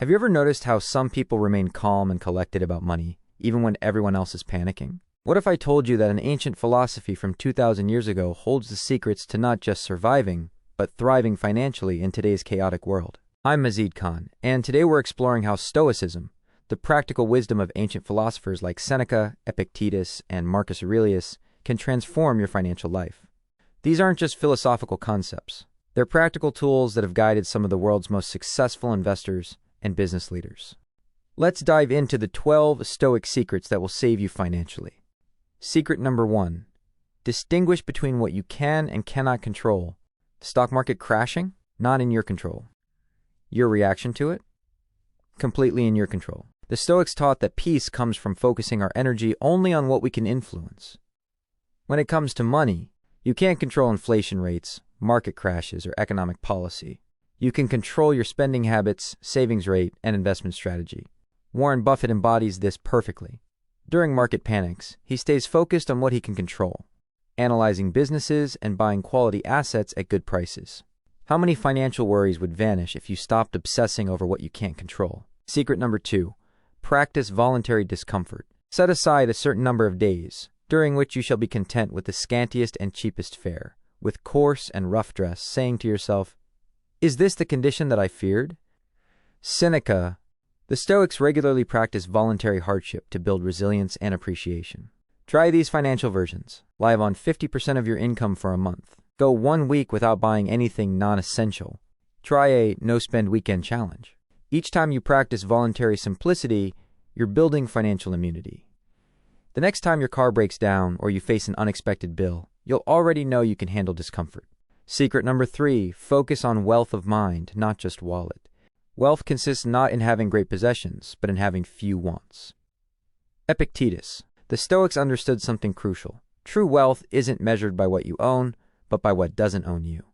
Have you ever noticed how some people remain calm and collected about money, even when everyone else is panicking? What if I told you that an ancient philosophy from 2,000 years ago holds the secrets to not just surviving, but thriving financially in today's chaotic world? I'm Mazid Khan, and today we're exploring how Stoicism, the practical wisdom of ancient philosophers like Seneca, Epictetus, and Marcus Aurelius, can transform your financial life. These aren't just philosophical concepts. They're practical tools that have guided some of the world's most successful investors and business leaders. Let's dive into the 12 Stoic secrets that will save you financially. Secret number 1. Distinguish between what you can and cannot control. The stock market crashing? Not in your control. Your reaction to it? Completely in your control. The Stoics taught that peace comes from focusing our energy only on what we can influence. When it comes to money, you can't control inflation rates, market crashes, or economic policy. You can control your spending habits, savings rate, and investment strategy. Warren Buffett embodies this perfectly. During market panics, he stays focused on what he can control, analyzing businesses and buying quality assets at good prices. How many financial worries would vanish if you stopped obsessing over what you can't control? Secret number 2. Practice voluntary discomfort. Set aside a certain number of days, during which you shall be content with the scantiest and cheapest fare, with coarse and rough dress, saying to yourself, "Is this the condition that I feared?" Seneca. The Stoics regularly practice voluntary hardship to build resilience and appreciation. Try these financial versions. Live on 50% of your income for a month. Go 1 week without buying anything non-essential. Try a no-spend weekend challenge. Each time you practice voluntary simplicity, you're building financial immunity. The next time your car breaks down or you face an unexpected bill, you'll already know you can handle discomfort. Secret number 3, focus on wealth of mind, not just wallet. Wealth consists not in having great possessions, but in having few wants. Epictetus. The Stoics understood something crucial. True wealth isn't measured by what you own, but by what doesn't own you.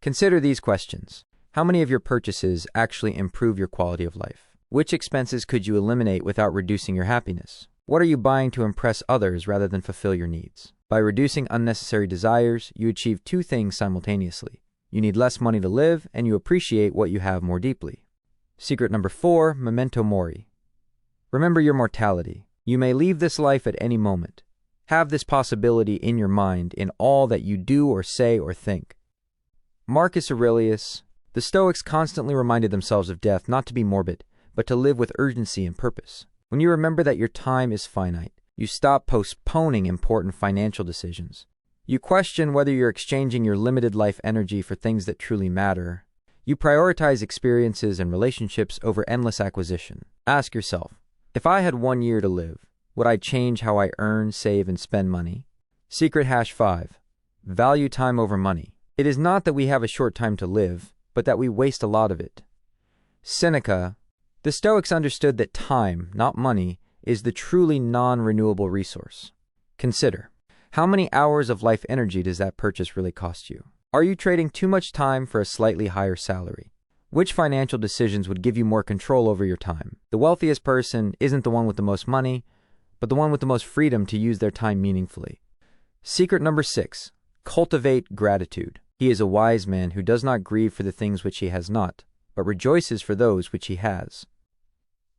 Consider these questions. How many of your purchases actually improve your quality of life? Which expenses could you eliminate without reducing your happiness? What are you buying to impress others rather than fulfill your needs? By reducing unnecessary desires, you achieve 2 things simultaneously. You need less money to live, and you appreciate what you have more deeply. Secret number 4, memento mori. Remember your mortality. You may leave this life at any moment. Have this possibility in your mind in all that you do or say or think. Marcus Aurelius. The Stoics constantly reminded themselves of death not to be morbid, but to live with urgency and purpose. When you remember that your time is finite, you stop postponing important financial decisions. You question whether you're exchanging your limited life energy for things that truly matter. You prioritize experiences and relationships over endless acquisition. Ask yourself, if I had 1 year to live, would I change how I earn, save, and spend money? Secret #5. Value time over money. It is not that we have a short time to live, but that we waste a lot of it. Seneca. The Stoics understood that time, not money, is the truly non-renewable resource. Consider, how many hours of life energy does that purchase really cost you? Are you trading too much time for a slightly higher salary? Which financial decisions would give you more control over your time? The wealthiest person isn't the one with the most money, but the one with the most freedom to use their time meaningfully. Secret number 6. Cultivate gratitude. He is a wise man who does not grieve for the things which he has not, but rejoices for those which he has.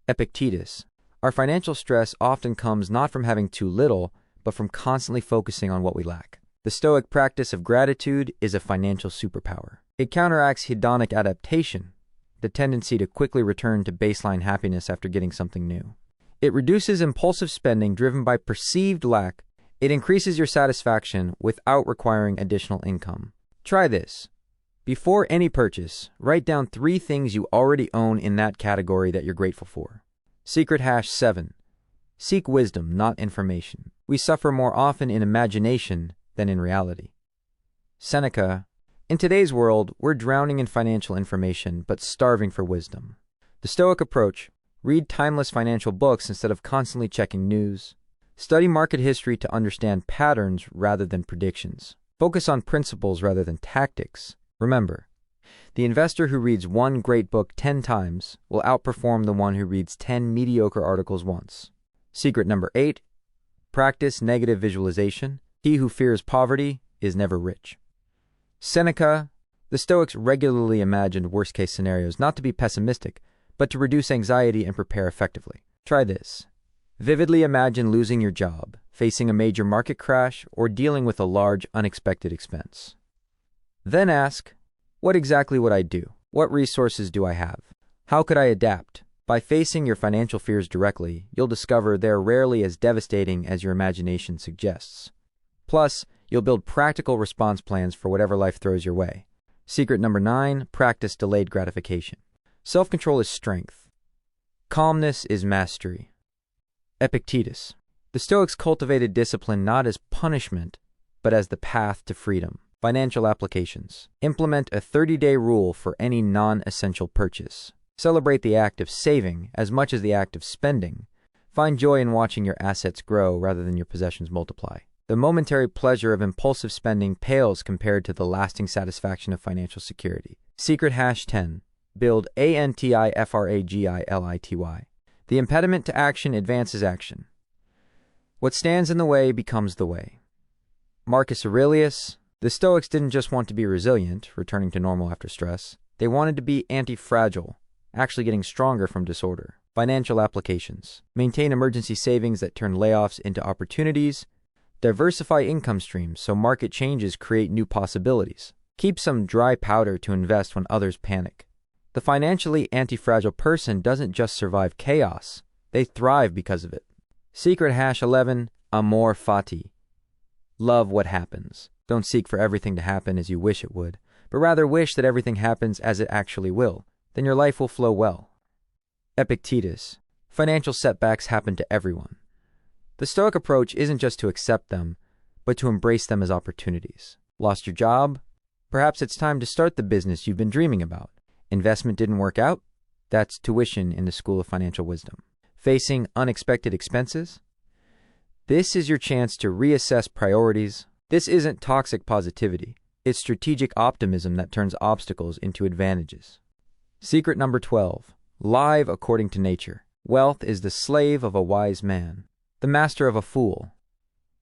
Epictetus. Our financial stress often comes not from having too little, but from constantly focusing on what we lack. The Stoic practice of gratitude is a financial superpower. It counteracts hedonic adaptation, the tendency to quickly return to baseline happiness after getting something new. It reduces impulsive spending driven by perceived lack. It increases your satisfaction without requiring additional income. Try this. Before any purchase, write down 3 things you already own in that category that you're grateful for. Secret #7. Seek wisdom, not information. We suffer more often in imagination than in reality. Seneca. In today's world, we're drowning in financial information, but starving for wisdom. The Stoic approach: read timeless financial books instead of constantly checking news. Study market history to understand patterns rather than predictions. Focus on principles rather than tactics. Remember, the investor who reads 1 great book 10 times will outperform the one who reads 10 mediocre articles once. Secret number 8. Practice negative visualization. He who fears poverty is never rich. Seneca. The Stoics regularly imagined worst-case scenarios, not to be pessimistic, but to reduce anxiety and prepare effectively. Try this. Vividly imagine losing your job, facing a major market crash, or dealing with a large, unexpected expense. Then ask, what exactly would I do? What resources do I have? How could I adapt? By facing your financial fears directly, you'll discover they're rarely as devastating as your imagination suggests. Plus, you'll build practical response plans for whatever life throws your way. Secret number 9, practice delayed gratification. Self-control is strength. Calmness is mastery. Epictetus. The Stoics cultivated discipline not as punishment, but as the path to freedom. Financial applications. Implement a 30-day rule for any non-essential purchase. Celebrate the act of saving as much as the act of spending. Find joy in watching your assets grow rather than your possessions multiply. The momentary pleasure of impulsive spending pales compared to the lasting satisfaction of financial security. Secret #10. Build antifragility. The impediment to action advances action. What stands in the way becomes the way. Marcus Aurelius. The Stoics didn't just want to be resilient, returning to normal after stress. They wanted to be anti-fragile, actually getting stronger from disorder. Financial applications. Maintain emergency savings that turn layoffs into opportunities. Diversify income streams so market changes create new possibilities. Keep some dry powder to invest when others panic. The financially anti-fragile person doesn't just survive chaos, they thrive because of it. Secret #11. Amor fati. Love what happens. Don't seek for everything to happen as you wish it would, but rather wish that everything happens as it actually will. Then your life will flow well. Epictetus. Financial setbacks happen to everyone. The Stoic approach isn't just to accept them, but to embrace them as opportunities. Lost your job? Perhaps it's time to start the business you've been dreaming about. Investment didn't work out? That's tuition in the School of Financial Wisdom. Facing unexpected expenses? This is your chance to reassess priorities. This isn't toxic positivity. It's strategic optimism that turns obstacles into advantages. Secret number 12. Live according to nature. Wealth is the slave of a wise man, the master of a fool.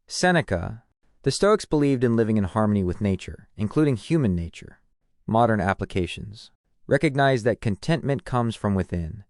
Seneca. The Stoics believed in living in harmony with nature, including human nature. Modern applications. Recognize that contentment comes from within,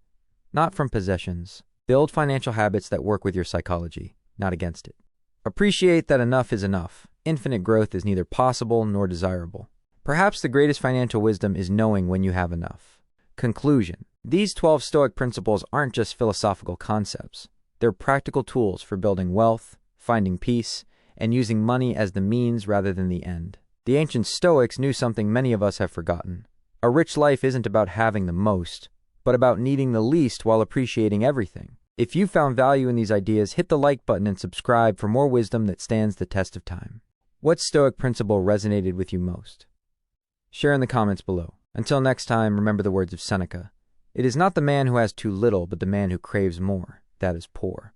not from possessions. Build financial habits that work with your psychology, not against it. Appreciate that enough is enough. Infinite growth is neither possible nor desirable. Perhaps the greatest financial wisdom is knowing when you have enough. Conclusion. These 12 Stoic principles aren't just philosophical concepts. They're practical tools for building wealth, finding peace, and using money as the means rather than the end. The ancient Stoics knew something many of us have forgotten. A rich life isn't about having the most, but about needing the least while appreciating everything. If you found value in these ideas, hit the like button and subscribe for more wisdom that stands the test of time. What Stoic principle resonated with you most? Share in the comments below. Until next time, remember the words of Seneca. It is not the man who has too little, but the man who craves more that is poor.